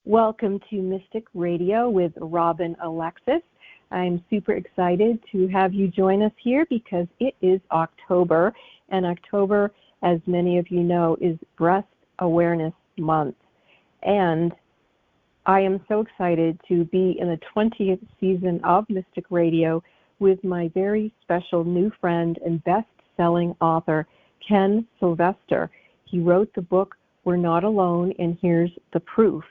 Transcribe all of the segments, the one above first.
Welcome to Mystic Radio with Robin Alexis. I'm super excited to have you join us here because it is October, and October, as many of you know, is Breast Awareness Month. And I am so excited to be in the 20th season of Mystic Radio with my very special new friend and best-selling author, Ken Sylvester. He wrote the book, We're Not Alone, and Here's the Proof.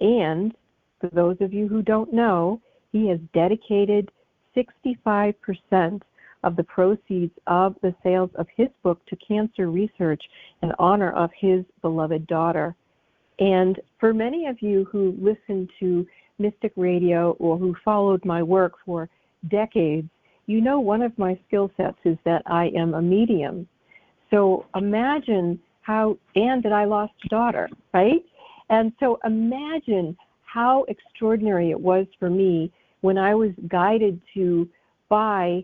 And for those of you who don't know, he has dedicated 65% of the proceeds of the sales of his book to cancer research in honor of his beloved daughter. And for many of you who listen to Mystic Radio or who followed my work for decades, you know one of my skill sets is that I am a medium. So imagine and that I lost a daughter, right? And so imagine how extraordinary it was for me when I was guided to buy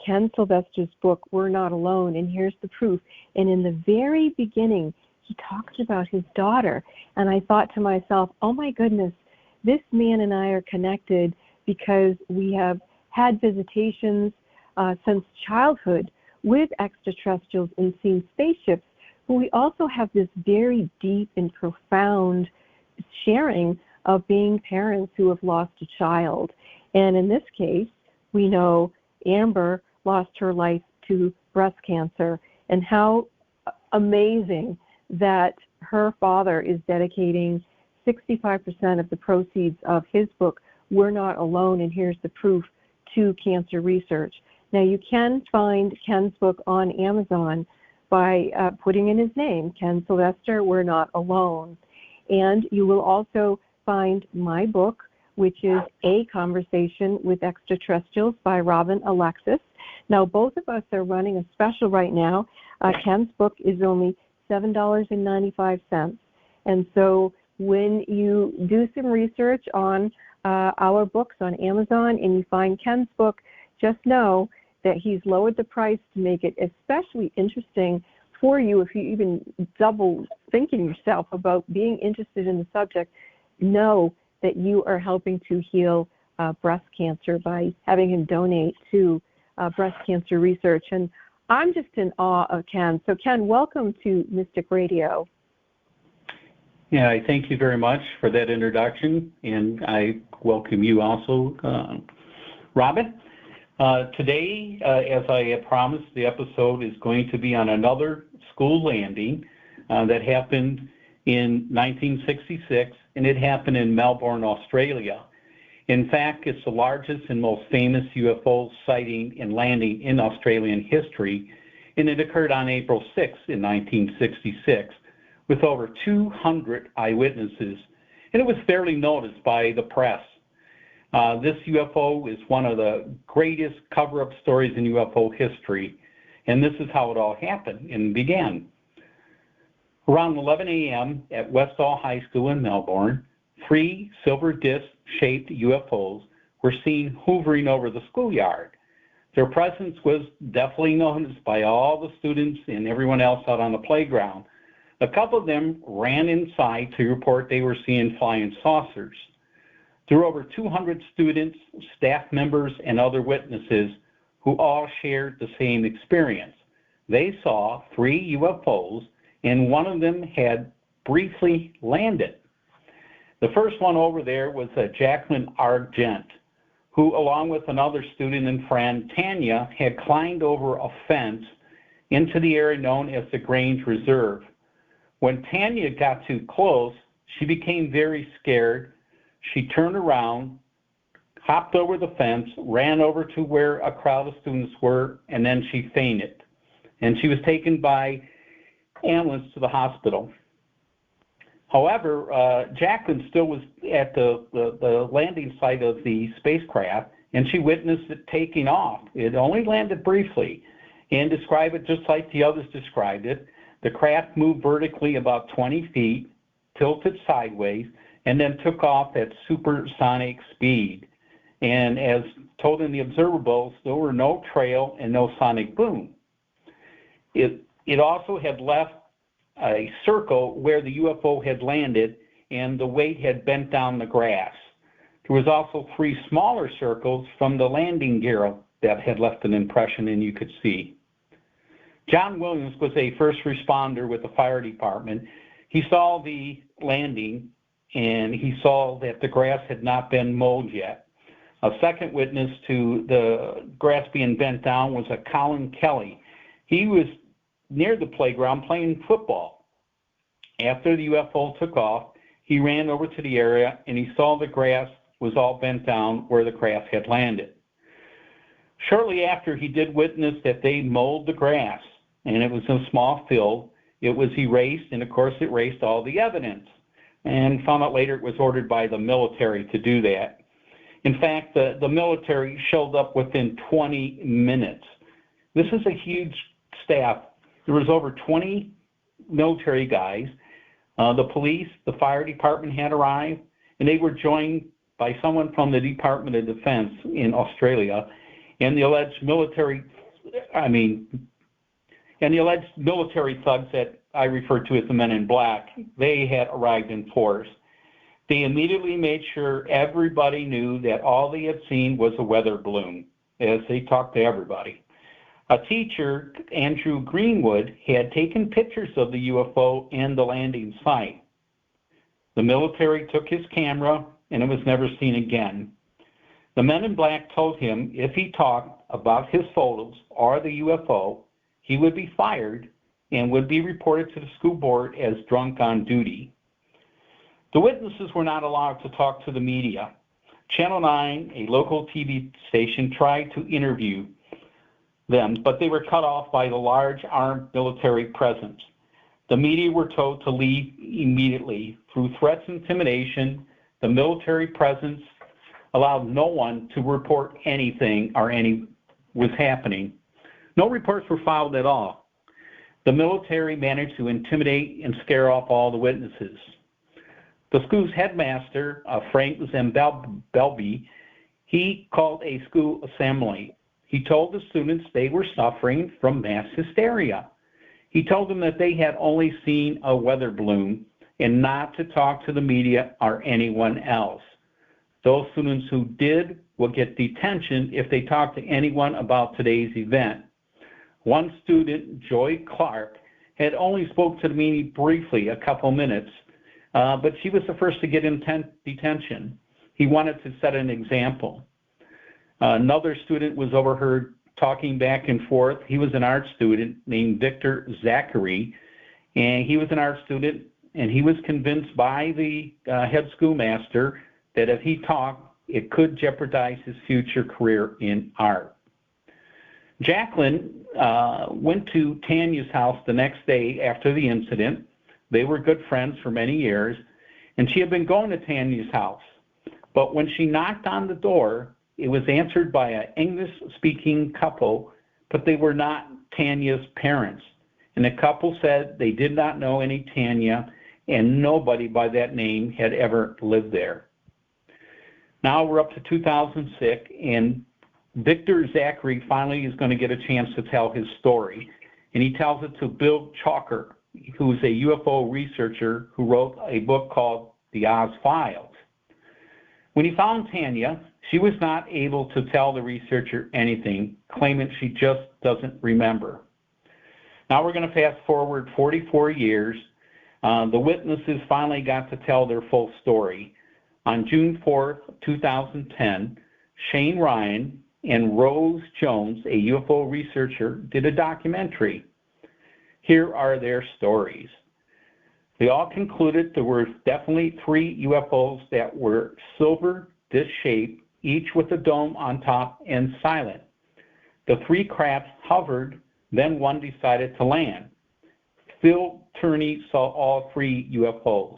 Ken Sylvester's book, We're Not Alone, and Here's the Proof. And in the very beginning, he talked about his daughter. And I thought to myself, oh my goodness, this man and I are connected because we have had visitations since childhood with extraterrestrials and seen spaceships. But we also have this very deep and profound sharing of being parents who have lost a child. And in this case, we know Amber lost her life to breast cancer, and how amazing that her father is dedicating 65% of the proceeds of his book, We're Not Alone, and Here's the Proof, to cancer research. Now, you can find Ken's book on Amazon by putting in his name, Ken Sylvester, We're Not Alone. And you will also find my book, which is A Conversation with Extraterrestrials by Robin Alexis. Now, both of us are running a special right now. Ken's book is only $7.95. And so when you do some research on our books on Amazon and you find Ken's book, just know that he's lowered the price to make it especially interesting for you. If you even double thinking yourself about being interested in the subject, know that you are helping to heal breast cancer by having him donate to breast cancer research. And I'm just in awe of Ken. So Ken, welcome to Mystic Radio. Yeah, I thank you very much for that introduction, and I welcome you also, Robin. Today, as I had promised, the episode is going to be on another school landing that happened in 1966, and it happened in Melbourne, Australia. In fact, it's the largest and most famous UFO sighting and landing in Australian history, and it occurred on April 6 in 1966 with over 200 eyewitnesses, and it was fairly noticed by the press. This UFO is one of the greatest cover-up stories in UFO history, and this is how it all happened and began. Around 11 a.m. at Westall High School in Melbourne, 3 silver disc-shaped UFOs were seen hovering over the schoolyard. Their presence was definitely noticed by all the students and everyone else out on the playground. A couple of them ran inside to report they were seeing flying saucers. There were over 200 students, staff members, and other witnesses who all shared the same experience. They saw 3 UFOs, and one of them had briefly landed. The first one over there was Jacqueline Argent, who, along with another student and friend, Tanya, had climbed over a fence into the area known as the Grange Reserve. When Tanya got too close, she became very scared. She turned around, hopped over the fence, ran over to where a crowd of students were, and then she fainted. And she was taken by ambulance to the hospital. However, Jacqueline still was at the landing site of the spacecraft, and she witnessed it taking off. It only landed briefly, and described it just like the others described it. The craft moved vertically about 20 feet, tilted sideways, and then took off at supersonic speed. And as told in the observables, there were no trail and no sonic boom. It also had left a circle where the UFO had landed, and the weight had bent down the grass. There was also 3 smaller circles from the landing gear that had left an impression, and you could see. John Williams was a first responder with the fire department. He saw the landing, and he saw that the grass had not been mowed yet. A second witness to the grass being bent down was a Colin Kelly. He was near the playground playing football. After the UFO took off, he ran over to the area, and he saw the grass was all bent down where the craft had landed. Shortly after, he did witness that they mowed the grass, and it was a small field. It was erased, and of course it erased all the evidence. And found out later it was ordered by the military to do that. In fact, the military showed up within 20 minutes. This is a huge staff. There was over 20 military guys. The police, the fire department had arrived, and they were joined by someone from the Department of Defense in Australia, and the alleged military thugs that I refer to as the Men in Black, they had arrived in force. They immediately made sure everybody knew that all they had seen was a weather balloon, as they talked to everybody. A teacher, Andrew Greenwood, had taken pictures of the UFO and the landing site. The military took his camera, and it was never seen again. The Men in Black told him if he talked about his photos or the UFO, he would be fired and would be reported to the school board as drunk on duty. The witnesses were not allowed to talk to the media. Channel 9, a local TV station, tried to interview them, but they were cut off by the large armed military presence. The media were told to leave immediately. Through threats and intimidation, the military presence allowed no one to report anything or any was happening. No reports were filed at all. The military managed to intimidate and scare off all the witnesses. The school's headmaster, Frank Zembelby, he called a school assembly. He told the students they were suffering from mass hysteria. He told them that they had only seen a weather balloon and not to talk to the media or anyone else. Those students who did will get detention if they talk to anyone about today's event. One student, Joy Clark, had only spoke to the media briefly, a couple minutes, but she was the first to get in detention. He wanted to set an example. Another student was overheard talking back and forth. He was an art student named Victor Zachary, and he was an art student, and he was convinced by the head schoolmaster that if he talked, it could jeopardize his future career in art. Jacqueline went to Tanya's house the next day after the incident. They were good friends for many years, and she had been going to Tanya's house. But when she knocked on the door, it was answered by an English-speaking couple, but they were not Tanya's parents. And the couple said they did not know any Tanya, and nobody by that name had ever lived there. Now we're up to 2006, and Victor Zachary finally is going to get a chance to tell his story. And he tells it to Bill Chalker, who's a UFO researcher who wrote a book called The Oz Files. When he found Tanya, she was not able to tell the researcher anything, claiming she just doesn't remember. Now we're going to fast forward 44 years. The witnesses finally got to tell their full story. On June 4th, 2010, Shane Ryan and Rose Jones, a UFO researcher, did a documentary. Here are their stories. They all concluded there were definitely 3 UFOs that were silver, disc-shaped, each with a dome on top and silent. The 3 crafts hovered, then one decided to land. Phil Turney saw all 3 UFOs.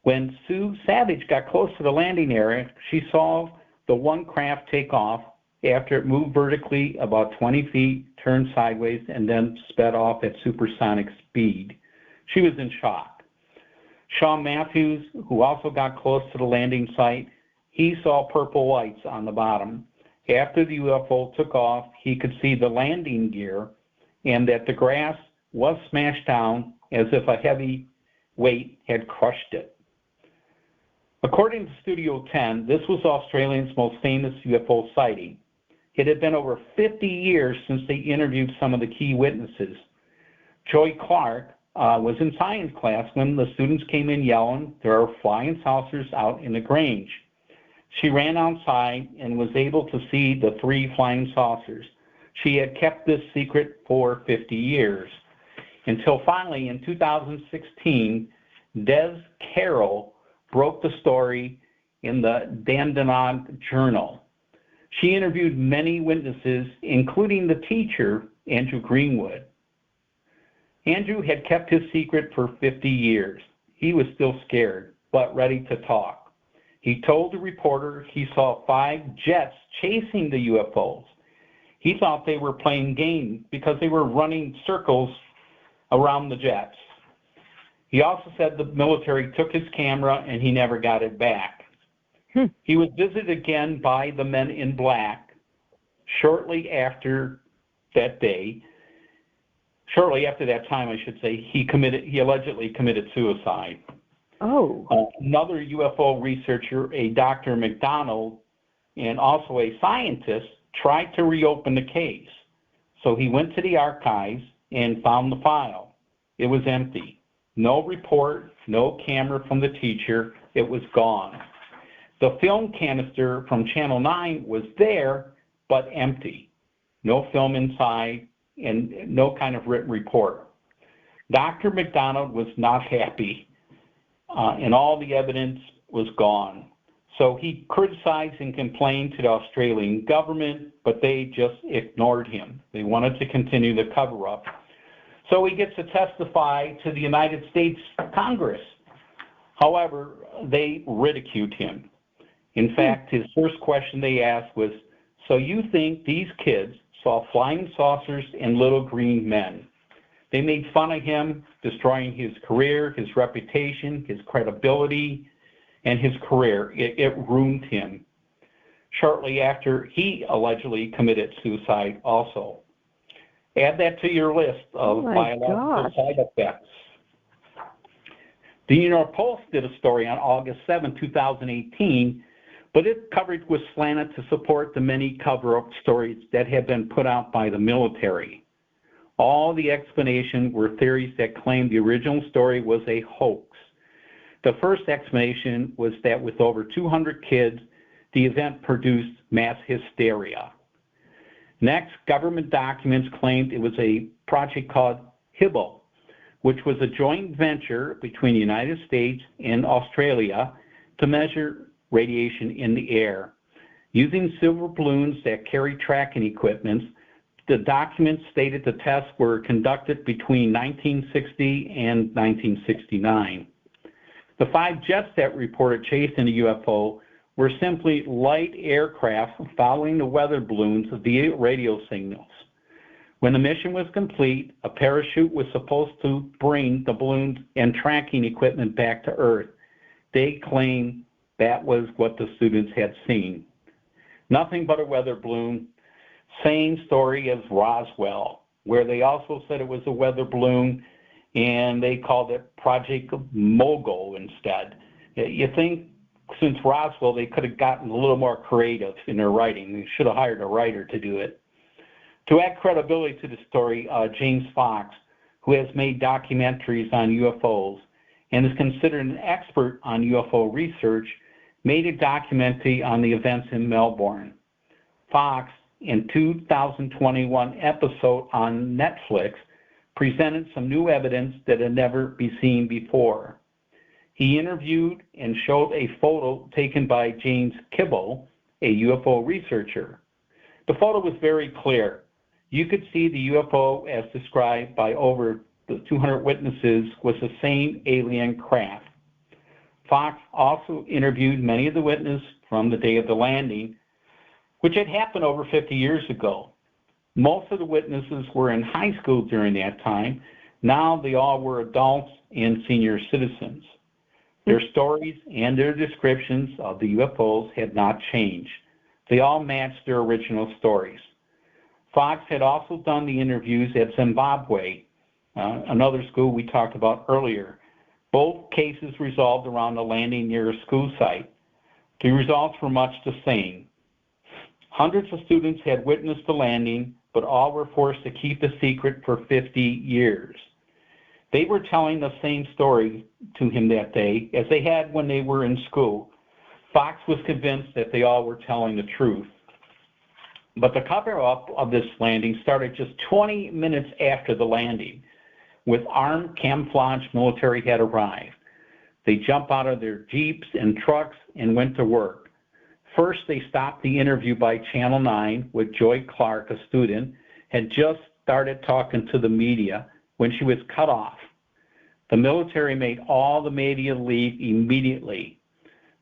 When Sue Savage got close to the landing area, she saw the one craft take off after it moved vertically about 20 feet, turned sideways, and then sped off at supersonic speed. She was in shock. Sean Matthews, who also got close to the landing site, he saw purple lights on the bottom. After the UFO took off, he could see the landing gear and that the grass was smashed down as if a heavy weight had crushed it. According to Studio 10, this was Australia's most famous UFO sighting. It had been over 50 years since they interviewed some of the key witnesses. Joy Clark was in science class when the students came in yelling, "There are flying saucers out in the Grange." She ran outside and was able to see the 3 flying saucers. She had kept this secret for 50 years, until finally in 2016, Des Carroll broke the story in the Dandenong Journal. She interviewed many witnesses, including the teacher, Andrew Greenwood. Andrew had kept his secret for 50 years. He was still scared, but ready to talk. He told the reporter he saw 5 jets chasing the UFOs. He thought they were playing games because they were running circles around the jets. He also said the military took his camera and he never got it back. He was visited again by the men in black shortly after that time, I should say, he allegedly committed suicide. Oh. Another UFO researcher, a Dr. McDonald, and also a scientist, tried to reopen the case. So he went to the archives and found the file. It was empty. No report, no camera from the teacher. It was gone. The film canister from Channel 9 was there, but empty. No film inside and no kind of written report. Dr. McDonald was not happy, and all the evidence was gone. So he criticized and complained to the Australian government, but they just ignored him. They wanted to continue the cover-up. So he gets to testify to the United States Congress. However, they ridiculed him. In fact, his first question they asked was, "So you think these kids saw flying saucers and little green men?" They made fun of him, destroying his career, his reputation, his credibility, and his career. It ruined him. Shortly after, he allegedly committed suicide also. Add that to your list of biological side effects. The New York Post did a story on August 7, 2018, but its coverage was slanted to support the many cover-up stories that had been put out by the military. All the explanations were theories that claimed the original story was a hoax. The first explanation was that with over 200 kids, the event produced mass hysteria. Next, government documents claimed it was a project called Hubble, which was a joint venture between the United States and Australia to measure radiation in the air. Using silver balloons that carry tracking equipment, the documents stated the tests were conducted between 1960 and 1969. The 5 jets that reported chasing the UFO were simply light aircraft following the weather balloons via radio signals. When the mission was complete, a parachute was supposed to bring the balloons and tracking equipment back to Earth. They claimed that was what the students had seen. Nothing but a weather balloon. Same story as Roswell, where they also said it was a weather balloon, and they called it Project Mogul instead. You think since Roswell, they could have gotten a little more creative in their writing. They should have hired a writer to do it. To add credibility to the story, James Fox, who has made documentaries on UFOs and is considered an expert on UFO research, made a documentary on the events in Melbourne. Fox, in 2021 episode on Netflix, presented some new evidence that had never been seen before. He interviewed and showed a photo taken by James Kibble, a UFO researcher. The photo was very clear. You could see the UFO, as described by over the 200 witnesses, was the same alien craft. Fox also interviewed many of the witnesses from the day of the landing, which had happened over 50 years ago. Most of the witnesses were in high school during that time. Now they all were adults and senior citizens. Their stories and their descriptions of the UFOs had not changed. They all matched their original stories. Fox had also done the interviews at Zimbabwe, another school we talked about earlier. Both cases resolved around the landing near a school site. The results were much the same. Hundreds of students had witnessed the landing, but all were forced to keep the secret for 50 years. They were telling the same story to him that day as they had when they were in school. Fox was convinced that they all were telling the truth. But the cover-up of this landing started just 20 minutes after the landing, with armed camouflage military had arrived. They jumped out of their Jeeps and trucks and went to work. First, they stopped the interview by Channel 9 with Joy Clark, a student, had just started talking to the media when she was cut off. The military made all the media leave immediately.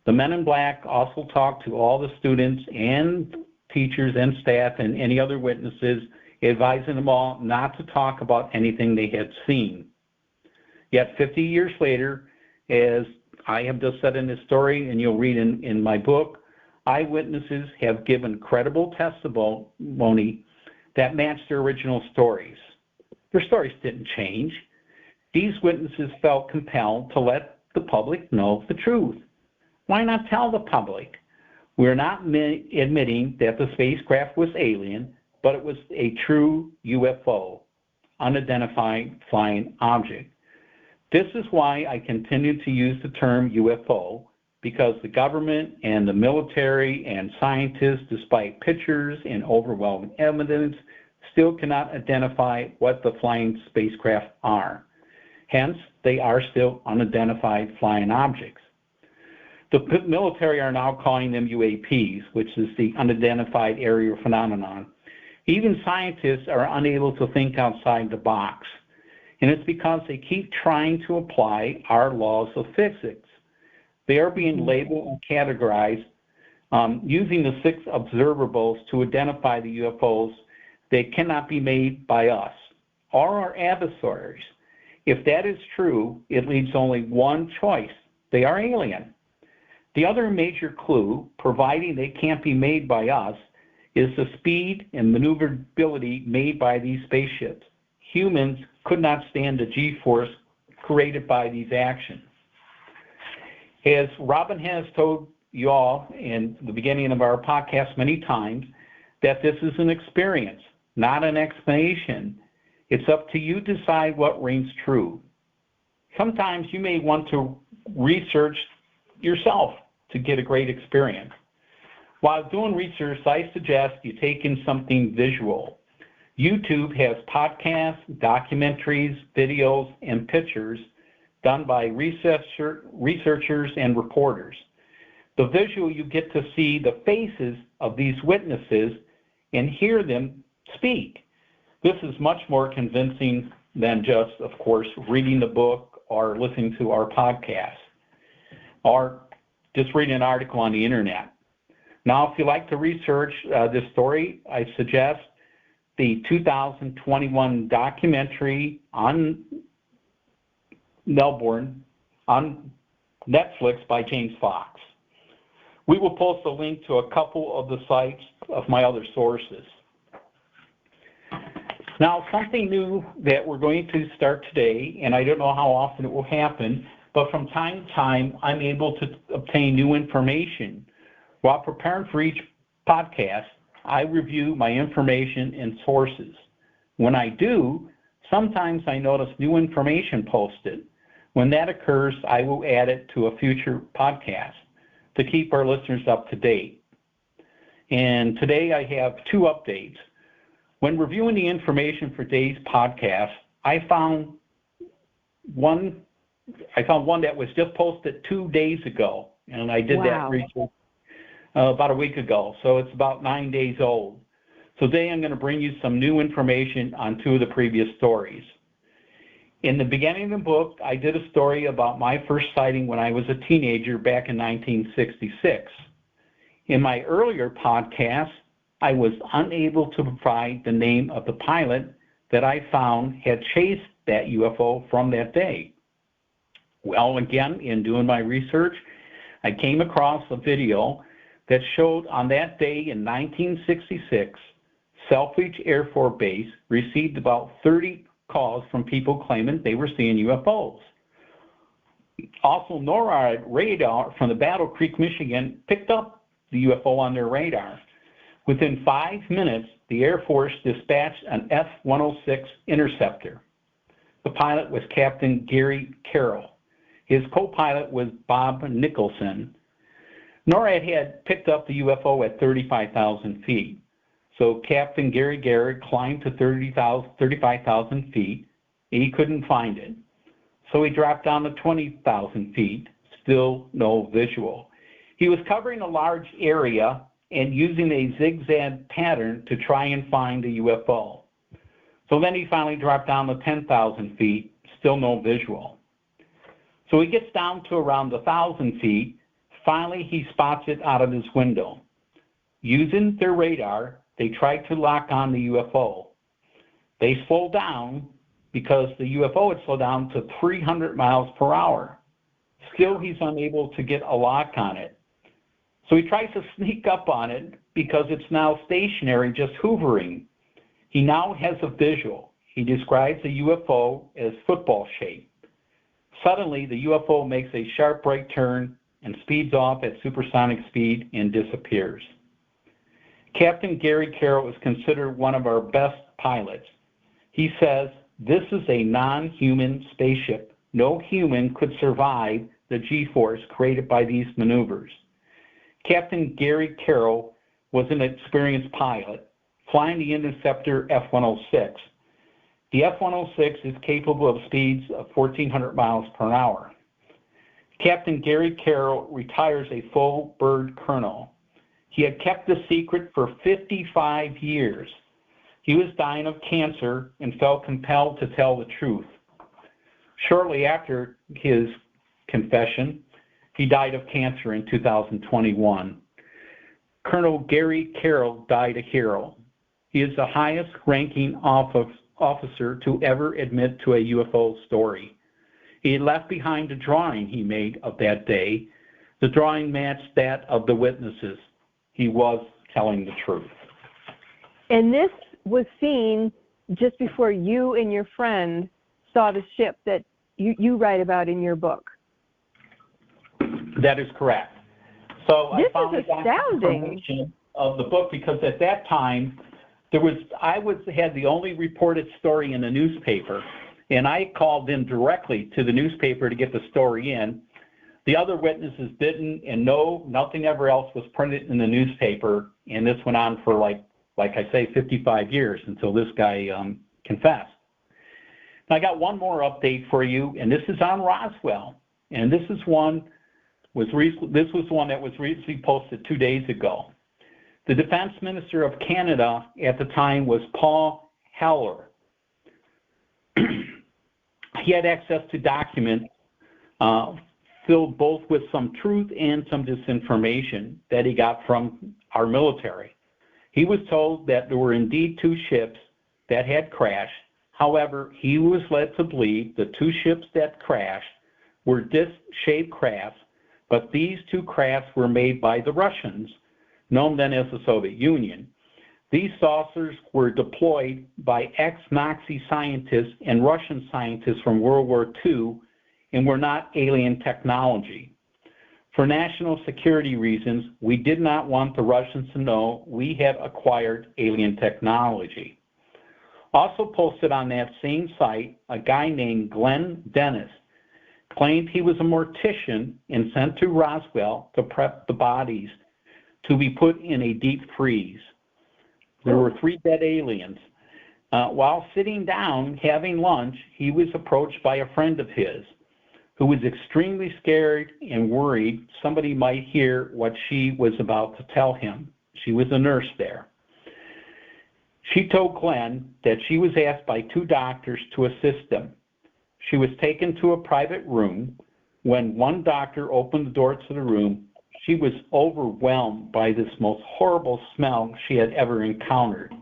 The men in black also talked to all the students and teachers and staff and any other witnesses, advising them all not to talk about anything they had seen. Yet 50 years later, as I have just said in this story, and you'll read in my book, eyewitnesses have given credible testimony that matched their original stories. Their stories didn't change. These witnesses felt compelled to let the public know the truth. Why not tell the public? We're not admitting that the spacecraft was alien, but it was a true UFO, unidentified flying object. This is why I continue to use the term UFO, because the government and the military and scientists, despite pictures and overwhelming evidence, still cannot identify what the flying spacecraft are. Hence, they are still unidentified flying objects. The military are now calling them UAPs, which is the unidentified aerial phenomenon. Even scientists are unable to think outside the box, and it's because they keep trying to apply our laws of physics. They are being labeled and categorized using the 6 observables to identify the UFOs that cannot be made by us or our adversaries. If that is true, it leaves only one choice. They are alien. The other major clue, providing they can't be made by us, is the speed and maneuverability made by these spaceships. Humans could not stand the G-force created by these actions. As Robin has told you all in the beginning of our podcast many times, that this is an experience, not an explanation. It's up to you to decide what rings true. Sometimes you may want to research yourself to get a great experience. While doing research, I suggest you take in something visual. YouTube has podcasts, documentaries, videos, and pictures done by researchers and reporters. The visual, you get to see the faces of these witnesses and hear them speak. This is much more convincing than just, of course, reading the book or listening to our podcast or just reading an article on the internet. Now, if you like to research this story, I suggest the 2021 documentary on Melbourne on Netflix by James Fox. We will post a link to a couple of the sites of my other sources. Now, something new that we're going to start today, and I don't know how often it will happen, but from time to time, I'm able to obtain new information. While preparing for each podcast, I review my information and sources. When I do, sometimes I notice new information posted. When that occurs, I will add it to a future podcast to keep our listeners up to date. And today I have 2 updates. When reviewing the information for today's podcast, I found one that was just posted 2 days ago, and I did that research about a week ago, so it's about 9 days old. So today I'm going to bring you some new information on 2 of the previous stories. In the beginning of the book, I did a story about my first sighting when I was a teenager back in 1966. In my earlier podcast, I was unable to provide the name of the pilot that I found had chased that UFO from that day. Well, again, in doing my research, I came across a video that showed on that day in 1966, Selfridge Air Force Base received about 30 calls from people claiming they were seeing UFOs. Also, NORAD radar from the Battle Creek, Michigan, picked up the UFO on their radar. Within 5 minutes, the Air Force dispatched an F-106 interceptor. The pilot was Captain Gary Carroll. His co-pilot was Bob Nicholson. NORAD had picked up the UFO at 35,000 feet. So Captain Gary Garrett climbed to 35,000 feet, and he couldn't find it. So he dropped down to 20,000 feet, still no visual. He was covering a large area and using a zigzag pattern to try and find a UFO. So then he finally dropped down to 10,000 feet, still no visual. So he gets down to around 1,000 feet. Finally, he spots it out of his window. Using their radar, they tried to lock on the UFO. They slowed down because the UFO had slowed down to 300 miles per hour. Still, he's unable to get a lock on it. So he tries to sneak up on it because it's now stationary, just hovering. He now has a visual. He describes the UFO as football shaped. Suddenly, the UFO makes a sharp right turn and speeds off at supersonic speed and disappears. Captain Gary Carroll is considered one of our best pilots. He says, "This is a non-human spaceship. No human could survive the G-force created by these maneuvers." Captain Gary Carroll was an experienced pilot, flying the interceptor F-106. The F-106 is capable of speeds of 1,400 miles per hour. Captain Gary Carroll retires a full bird colonel. He had kept the secret for 55 years. He was dying of cancer and felt compelled to tell the truth. Shortly after his confession, he died of cancer in 2021. Colonel Gary Carroll died a hero. He is the highest ranking officer to ever admit to a UFO story. He left behind a drawing he made of that day. The drawing matched that of the witnesses. He was telling the truth. And this was seen just before you and your friend saw the ship that you write about in your book. That is correct. So this I found is astounding. Of the book because at that time I had the only reported story in the newspaper, and I called in directly to the newspaper to get the story in. The other witnesses didn't, and nothing ever else was printed in the newspaper, and this went on for like I say, 55 years until this guy confessed. Now, I got one more update for you, and this is on Roswell, and this was one that was recently posted 2 days ago. The Defense Minister of Canada at the time was Paul Heller. He had access to documents filled both with some truth and some disinformation that he got from our military. He was told that there were indeed two ships that had crashed. However, he was led to believe the two ships that crashed were disc-shaped crafts, but these two crafts were made by the Russians, known then as the Soviet Union. These saucers were deployed by ex-Nazi scientists and Russian scientists from World War II and were not alien technology. For national security reasons, we did not want the Russians to know we had acquired alien technology. Also posted on that same site, a guy named Glenn Dennis claimed he was a mortician and sent to Roswell to prep the bodies to be put in a deep freeze. There were 3 dead aliens. While sitting down having lunch, he was approached by a friend of his who was extremely scared and worried somebody might hear what she was about to tell him. She was a nurse there. She told Glenn that she was asked by 2 doctors to assist them. She was taken to a private room. When one doctor opened the door to the room, she was overwhelmed by this most horrible smell she had ever encountered.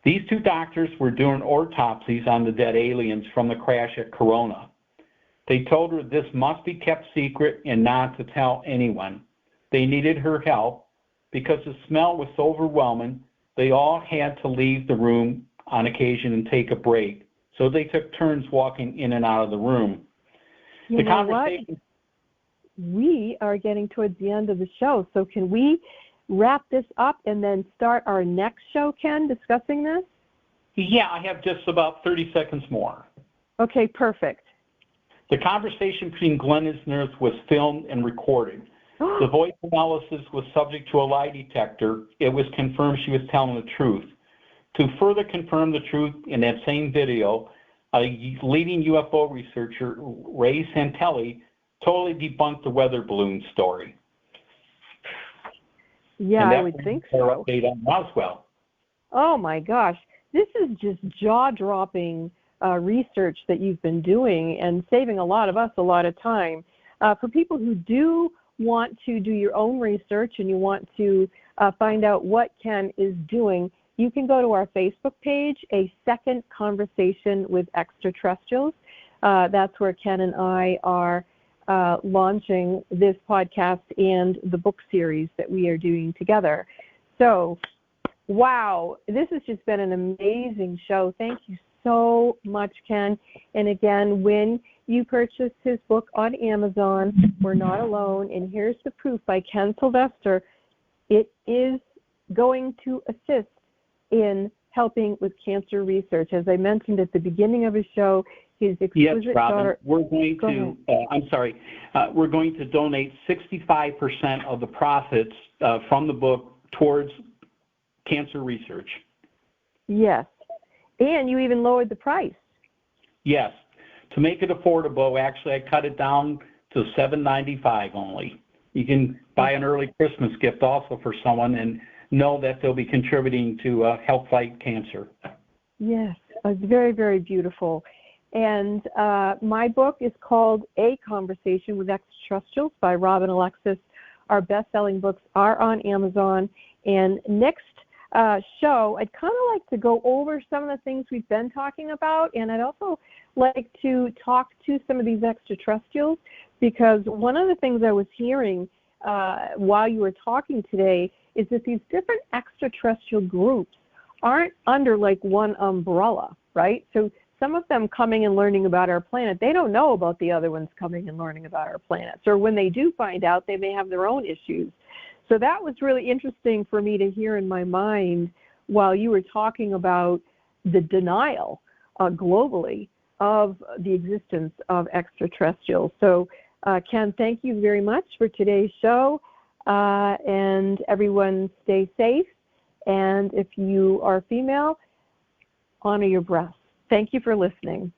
These 2 doctors were doing autopsies on the dead aliens from the crash at Corona. They told her this must be kept secret and not to tell anyone. They needed her help because the smell was so overwhelming. They all had to leave the room on occasion and take a break. So they took turns walking in and out of the room. You know what? We are getting towards the end of the show, so can we wrap this up and then start our next show, Ken, discussing this? Yeah, I have just about 30 seconds more. Okay, perfect. The conversation between Glenn and Nurse was filmed and recorded. The voice analysis was subject to a lie detector. It was confirmed she was telling the truth. To further confirm the truth, in that same video, a leading UFO researcher, Ray Santelli, totally debunked the weather balloon story. Yeah, I would think so. Update on Roswell. Oh my gosh, this is just jaw-dropping research that you've been doing and saving a lot of us a lot of time. For people who do want to do your own research and you want to find out what Ken is doing, you can go to our Facebook page, A Second Conversation with Extraterrestrials. That's where Ken and I are launching this podcast and the book series that we are doing together. So, wow, this has just been an amazing show. Thank you so much, Ken. And again, when you purchase his book on Amazon, We're Not Alone, and here's the proof by Ken Sylvester, it is going to assist in helping with cancer research. As I mentioned at the beginning of his show, his exquisite yes, Robin, daughter... we're going to, we're going to donate 65% of the profits from the book towards cancer research. Yes. And you even lowered the price. Yes. To make it affordable, actually, I cut it down to $7.95 only. You can buy an early Christmas gift also for someone and know that they'll be contributing to help fight cancer. Yes, it's very, very beautiful. And my book is called A Conversation with Extraterrestrials by Robin Alexis. Our best-selling books are on Amazon. And next show, I'd kind of like to go over some of the things we've been talking about, and I'd also like to talk to some of these extraterrestrials, because one of the things I was hearing while you were talking today is that these different extraterrestrial groups aren't under like one umbrella, right? So some of them coming and learning about our planet, they don't know about the other ones coming and learning about our planets, or when they do find out, they may have their own issues. So that was really interesting for me to hear in my mind while you were talking about the denial globally of the existence of extraterrestrials. So, Ken, thank you very much for today's show, and everyone stay safe. And if you are female, honor your breasts. Thank you for listening.